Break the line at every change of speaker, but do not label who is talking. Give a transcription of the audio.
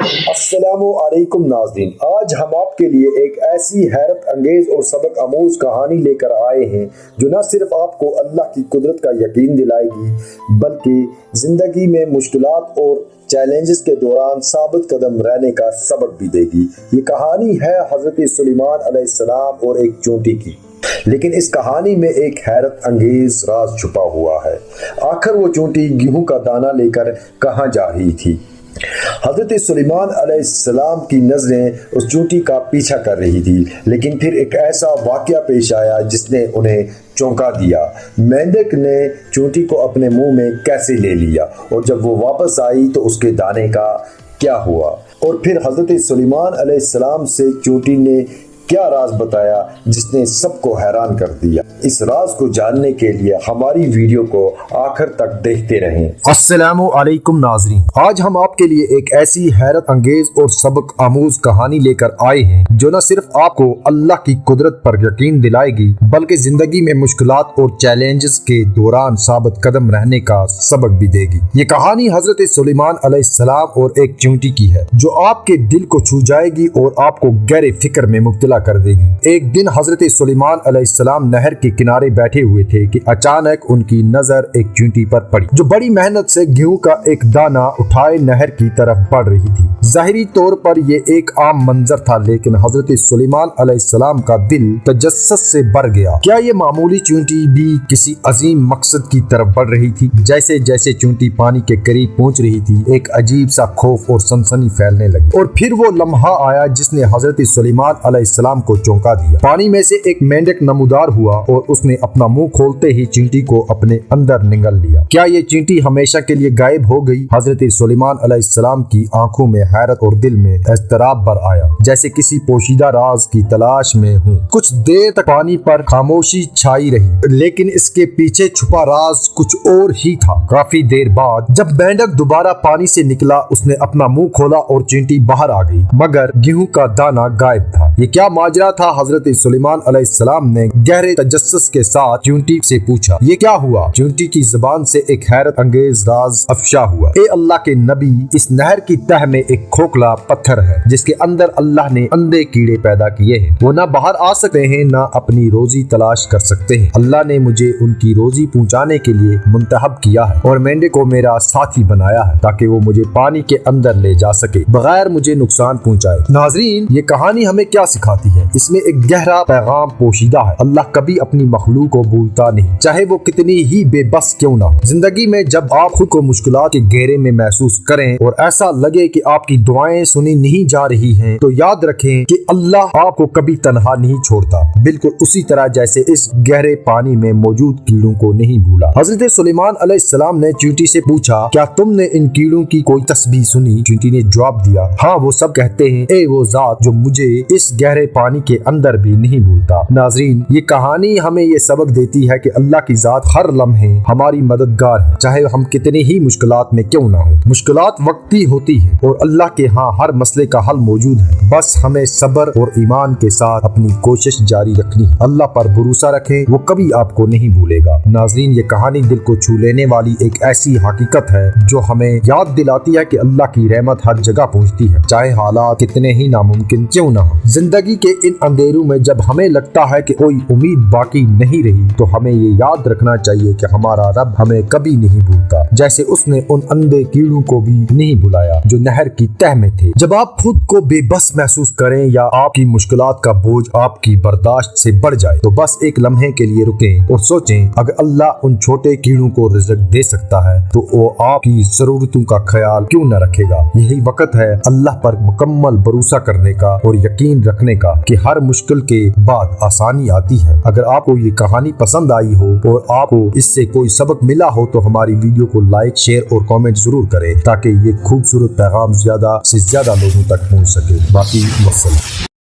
السلام علیکم ناظرین، آج ہم آپ کے لیے ایک ایسی حیرت انگیز اور سبق آموز کہانی لے کر آئے ہیں جو نہ صرف آپ کو اللہ کی قدرت کا یقین دلائے گی بلکہ زندگی میں مشکلات اور چیلنجز کے دوران ثابت قدم رہنے کا سبق بھی دے گی۔ یہ کہانی ہے حضرت سلیمان علیہ السلام اور ایک چونٹی کی، لیکن اس کہانی میں ایک حیرت انگیز راز چھپا ہوا ہے۔ آخر وہ چونٹی گیہوں کا دانہ لے کر کہاں جا رہی تھی؟ حضرت سلیمان علیہ السلام کی نظریں اس چونٹی کا پیچھا کر رہی تھی، لیکن پھر ایک ایسا واقعہ پیش آیا جس نے انہیں چونکا دیا۔ مینڈک نے چونٹی کو اپنے منہ میں کیسے لے لیا، اور جب وہ واپس آئی تو اس کے دانے کا کیا ہوا؟ اور پھر حضرت سلیمان علیہ السلام سے چونٹی نے کیا راز بتایا جس نے سب کو حیران کر دیا؟ اس راز کو جاننے کے لیے ہماری ویڈیو کو آخر تک دیکھتے رہیں۔
السلام علیکم ناظرین، آج ہم آپ کے لیے ایک ایسی حیرت انگیز اور سبق آموز کہانی لے کر آئے ہیں جو نہ صرف آپ کو اللہ کی قدرت پر یقین دلائے گی بلکہ زندگی میں مشکلات اور چیلنجز کے دوران ثابت قدم رہنے کا سبق بھی دے گی۔ یہ کہانی حضرت سلیمان علیہ السلام اور ایک چونٹی کی ہے جو آپ کے دل کو چھو جائے گی اور آپ کو گہرے فکر میں مبتلا کر دے گی۔ ایک دن حضرت سلیمان علیہ السلام نہر کے کنارے بیٹھے ہوئے تھے کہ اچانک ان کی نظر ایک چونٹی پر پڑی جو بڑی محنت سے گیہوں کا ایک دانہ اٹھائے نہر کی طرف بڑھ رہی تھی۔ ظاہری طور پر یہ ایک عام منظر تھا، لیکن حضرت سلیمان علیہ السلام کا دل تجسس سے بھر گیا۔ کیا یہ معمولی چونٹی بھی کسی عظیم مقصد کی طرف بڑھ رہی تھی؟ جیسے جیسے چونٹی پانی کے قریب پہنچ رہی تھی، ایک عجیب سا خوف اور سنسنی پھیلنے لگی، اور پھر وہ لمحہ آیا جس نے حضرت سلیمان علیہ السلام کو چونکا دیا۔ پانی میں سے ایک مینڈک نمودار ہوا اور اس نے اپنا منہ کھولتے ہی چینٹی کو اپنے اندر نگل لیا۔ کیا یہ چینٹی ہمیشہ کے لیے غائب ہو گئی؟ حضرت سلیمان علیہ السلام کی آنکھوں میں حیرت اور دل میں اضطراب بھر آیا، جیسے کسی پوشیدہ راز کی تلاش میں ہوں۔ کچھ دیر تک پانی پر خاموشی چھائی رہی، لیکن اس کے پیچھے چھپا راز کچھ اور ہی تھا۔ کافی دیر بعد جب مینڈک دوبارہ پانی سے نکلا، اس نے اپنا منہ کھولا اور چینٹی باہر آ گئی، مگر گیہوں کا دانہ غائب تھا۔ یہ کیا ماجرا تھا؟ حضرت سلیمان علیہ السلام نے گہرے تجسس کے ساتھ چونٹی سے پوچھا، یہ کیا ہوا؟ چونٹی کی زبان سے ایک حیرت انگیز راز افشا ہوا۔ اے اللہ کے نبی، اس نہر کی تہ میں ایک کھوکھلا پتھر ہے جس کے اندر اللہ نے اندھے کیڑے پیدا کیے ہیں۔ وہ نہ باہر آ سکتے ہیں نہ اپنی روزی تلاش کر سکتے ہیں۔ اللہ نے مجھے ان کی روزی پہنچانے کے لیے منتخب کیا ہے اور مینڈے کو میرا ساتھی بنایا ہے تاکہ وہ مجھے پانی کے اندر لے جا سکے بغیر مجھے نقصان پہنچائے۔ ناظرین، یہ کہانی ہمیں کیا سکھاتی ہے؟ اس میں ایک گہرا پیغام پوشیدہ ہے۔ اللہ کبھی اپنی مخلوق کو بھولتا نہیں، چاہے وہ کتنی ہی بے بس کیوں نہ ہو۔ زندگی میں جب آپ خود کو مشکلات کے گھیرے میں محسوس کریں اور ایسا لگے کہ آپ کی دعائیں سنی نہیں جا رہی ہیں، تو یاد رکھیں کہ اللہ آپ کو کبھی تنہا نہیں چھوڑتا، بالکل اسی طرح جیسے اس گہرے پانی میں موجود کیڑوں کو نہیں بھولا۔ حضرت سلیمان علیہ السلام نے چونٹی سے پوچھا، کیا تم نے ان کیڑوں کی کوئی تسبیح سنی؟ چونٹی نے جواب دیا، ہاں، وہ سب کہتے ہیں اے وہ ذات جو مجھے اس گہرے پانی کے اندر بھی نہیں بھولتا۔ ناظرین، یہ کہانی ہمیں یہ سبق دیتی ہے کہ اللہ کی ذات ہر لمحے ہماری مددگار ہے، چاہے ہم کتنے ہی مشکلات میں کیوں نہ ہوں۔ مشکلات وقتی ہوتی ہیں اور اللہ کے ہاں ہر مسئلے کا حل موجود ہے، بس ہمیں صبر اور ایمان کے ساتھ اپنی کوشش جاری رکھنی ہے۔ اللہ پر بھروسہ رکھیں، وہ کبھی آپ کو نہیں بھولے گا۔ ناظرین، یہ کہانی دل کو چھو لینے والی ایک ایسی حقیقت ہے جو ہمیں یاد دلاتی ہے کہ اللہ کی رحمت ہر جگہ پہنچتی ہے، چاہے حالات کتنے ہی ناممکن کیوں نہ ہوں۔ زندگی کے ان اندھیروں میں جب ہمیں لگتا ہے کہ کوئی امید باقی نہیں رہی، تو ہمیں یہ یاد رکھنا چاہیے کہ ہمارا رب ہمیں کبھی نہیں بھولتا، جیسے اس نے ان اندھے کیڑوں کو بھی نہیں بھلایا جو نہر کی تہ میں تھے۔ جب آپ خود کو بے بس محسوس کریں یا آپ کی مشکلات کا بوجھ آپ کی برداشت سے بڑھ جائے، تو بس ایک لمحے کے لیے رکیں اور سوچیں، اگر اللہ ان چھوٹے کیڑوں کو رزق دے سکتا ہے تو وہ آپ کی ضرورتوں کا خیال کیوں نہ رکھے گا؟ یہی وقت ہے اللہ پر مکمل بھروسہ کرنے کا اور یقین رکھنے کا کہ ہر مشکل کے بعد آسانی آتی ہے۔ اگر آپ کو یہ کہانی پسند آئی ہو اور آپ کو اس سے کوئی سبق ملا ہو تو ہماری ویڈیو کو لائک، شیئر اور کامنٹ ضرور کریں تاکہ یہ خوبصورت پیغام زیادہ سے زیادہ لوگوں تک پہنچ سکے۔ باقی وسلام۔